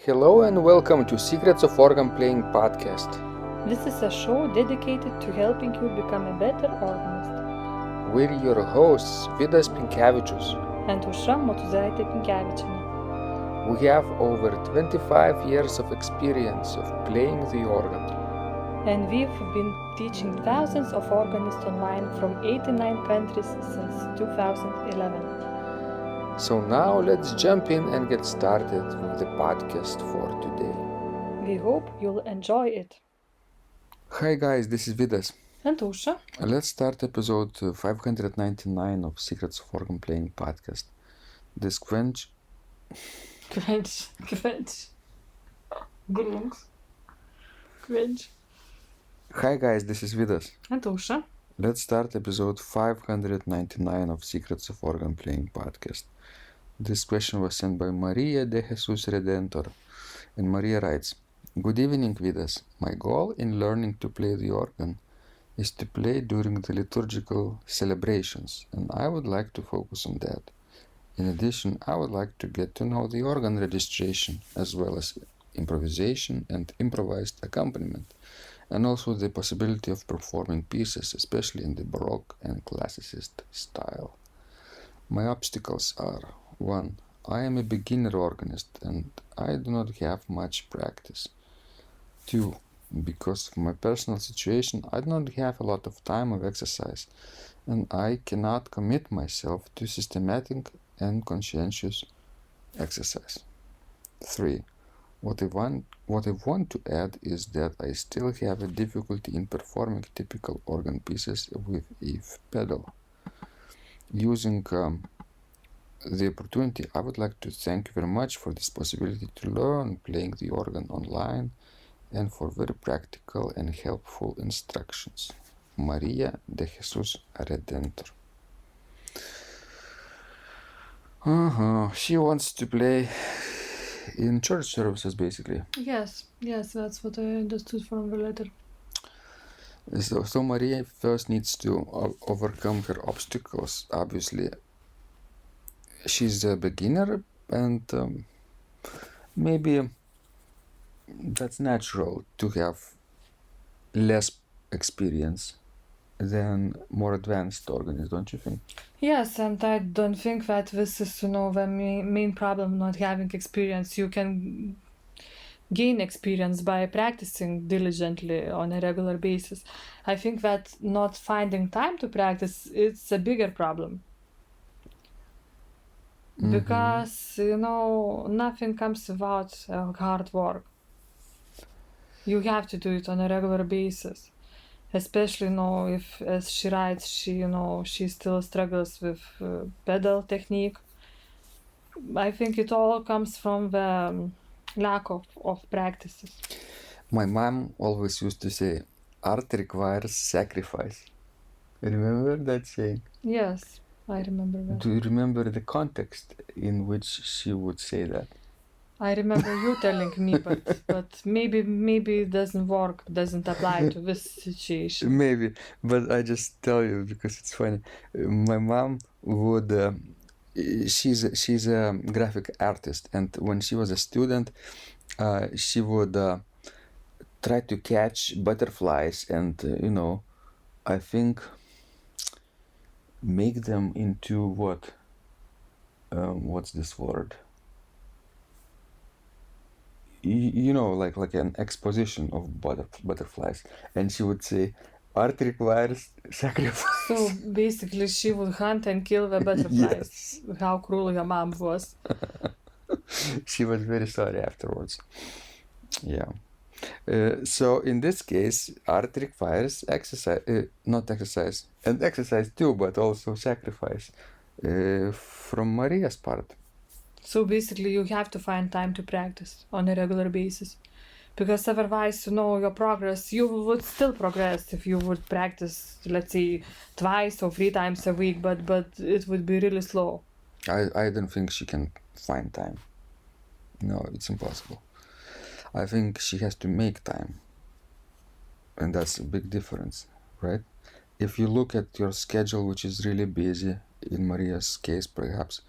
Hello and welcome to Secrets of Organ Playing podcast. This is a show dedicated to helping you become a better organist. We're your hosts, Vidas And Usha Motuzaitė Pinkevičienė. We have over 25 years of experience of playing the organ. And we've been teaching thousands of organists online from 89 countries since 2011. So now let's jump in and get started with the podcast for today. We hope you'll enjoy it. Hi guys, this is Vidas. And Usha. Let's start episode 599 of Secrets of Organ Playing podcast. This Quench. Hi guys, this is Vidas. And Usha. Let's start episode 599 of Secrets of Organ Playing podcast. This question was sent by María de Jesús Redentor, and María writes, Good evening, Vidas. My goal in learning to play the organ is to play during the liturgical celebrations, and I would like to focus on that. In addition, I would like to get to know the organ registration, as well as improvisation and improvised accompaniment, and also the possibility of performing pieces, especially in the Baroque and Classicist style. My obstacles are 1. I am a beginner organist and I do not have much practice. 2. Because of my personal situation, I do not have a lot of time of exercise and I cannot commit myself to systematic and conscientious exercise. 3. What I want to add is that I still have a difficulty in performing typical organ pieces with a pedal. Using the opportunity, I would like to thank you very much for this possibility to learn playing the organ online and for very practical and helpful instructions. María de Jesús Redentor. She wants to play in church services, basically. Yes, that's what I understood from the letter. So Maria first needs to overcome her obstacles. Obviously, she's a beginner, and maybe that's natural to have less experience than more advanced organists, don't you think? Yes, and I don't think that this is, the main problem, not having experience. You can gain experience by practicing diligently on a regular basis. I think that not finding time to practice, it's a bigger problem. Because, nothing comes without hard work. You have to do it on a regular basis. Especially, if, as she writes, she still struggles with pedal technique. I think it all comes from the lack of practices. My mom always used to say, art requires sacrifice. Remember that saying? Yes, I remember that. Do you remember the context in which she would say that? I remember you telling me, but maybe it doesn't apply to this situation. Maybe, but I just tell you because it's funny. My mom would, she's a graphic artist, and when she was a student, she would try to catch butterflies and, I think make them into what? What's this word? Like an exposition of butterflies, and she would say, art requires sacrifice. So basically she would hunt and kill the butterflies. Yes. How cruel your mom was. She was very sorry afterwards. Yeah. So in this case, art requires exercise, not exercise, and exercise too, but also sacrifice from Maria's part. So basically you have to find time to practice on a regular basis, because otherwise, your progress, you would still progress if you would practice, let's say, 2 or 3 times a week, but it would be really slow. I don't think she can find time. No, it's impossible. I think she has to make time, and that's a big difference, right? If you look at your schedule, which is really busy, in Maria's case perhaps,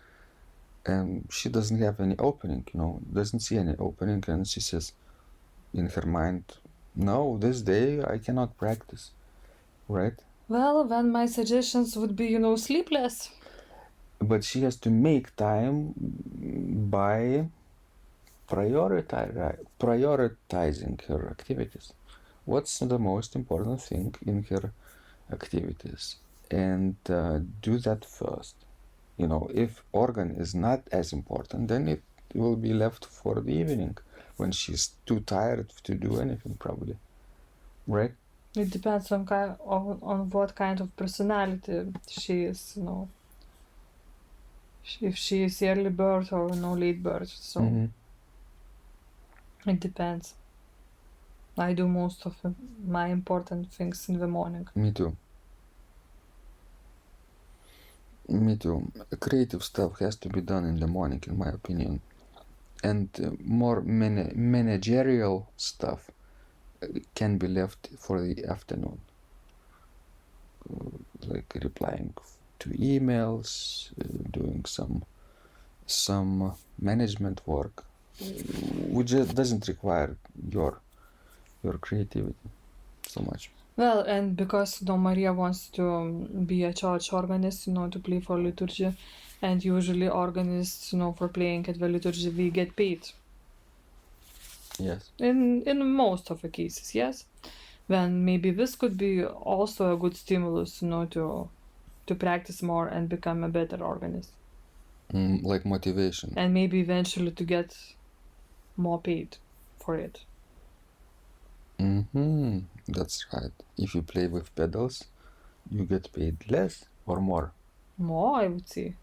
and she doesn't have any opening, doesn't see any opening, and she says in her mind, no, this day I cannot practice, right? Well, then my suggestions would be, sleepless. But she has to make time by prioritizing her activities. What's the most important thing in her activities? And do that first. If organ is not as important, then it will be left for the evening when she's too tired to do anything, probably. Right? It depends on what kind of personality she is, if she is early bird or late bird. So it depends. I do most of my important things in the morning. Me too. Creative stuff has to be done in the morning, in my opinion. And more managerial stuff can be left for the afternoon. Like replying to emails, doing some management work, which doesn't require your creativity so much. Well, and because Maria wants to be a church organist, to play for liturgy, and usually organists, for playing at the liturgy, we get paid. Yes. In most of the cases, yes. Then maybe this could be also a good stimulus, to practice more and become a better organist. Like motivation. And maybe eventually to get more paid for it. That's right. If you play with pedals, you get paid less or more? More, I would say.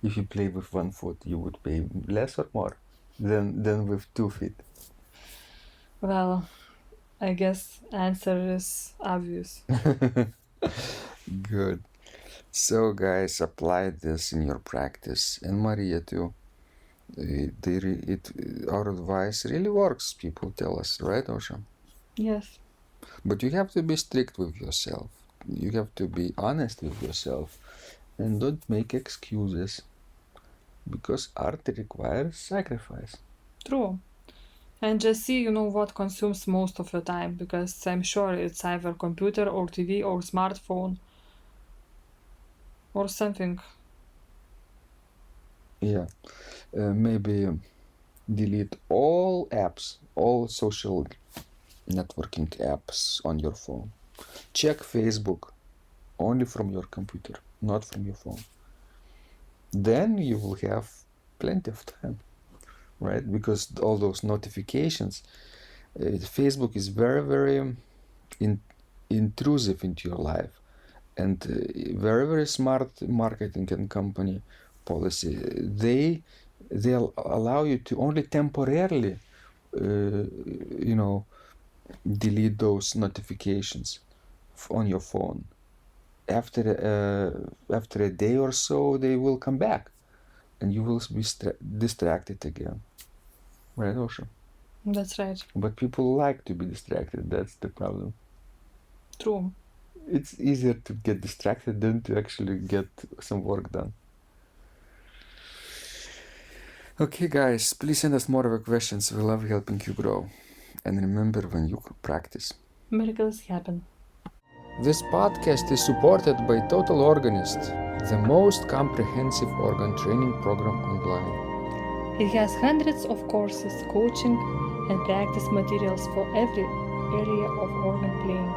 If you play with 1 foot, you would pay less or more than with 2 feet? Well, I guess answer is obvious. Good. So guys, apply this in your practice, and Maria too. Our advice really works, people tell us, right, Osha? Yes. But you have to be strict with yourself. You have to be honest with yourself, and don't make excuses, because art requires sacrifice. True. And just see, what consumes most of your time, because I'm sure it's either computer or TV or smartphone or something. Yeah. Maybe delete all apps, all social networking apps on your phone. Check Facebook only from your computer, not from your phone. Then you will have plenty of time, right? Because all those notifications, Facebook is very, very intrusive into your life, and very, very smart marketing and company policy. They allow you to only temporarily, delete those notifications on your phone. After a day or so, they will come back, and you will be distracted again. Right, Osha? That's right. But people like to be distracted. That's the problem. True. It's easier to get distracted than to actually get some work done. Okay, guys, please send us more of your questions. We love helping you grow. And remember, when you practice, miracles happen. This podcast is supported by Total Organist, the most comprehensive organ training program online. It has hundreds of courses, coaching, and practice materials for every area of organ playing.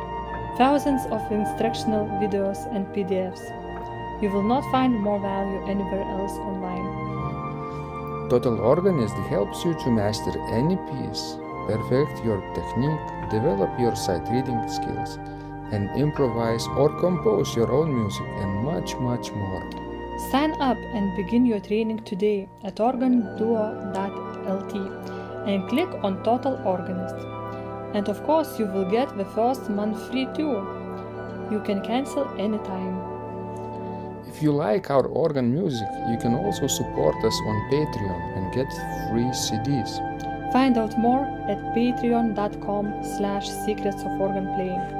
Thousands of instructional videos and PDFs. You will not find more value anywhere else online. Total Organist helps you to master any piece, perfect your technique, develop your sight reading skills, and improvise or compose your own music, and much, much more. Sign up and begin your training today at organduo.lt and click on Total Organist. And of course, you will get the first month free too. You can cancel anytime. If you like our organ music, you can also support us on Patreon and get free CDs. Find out more at patreon.com/secrets of organ playing.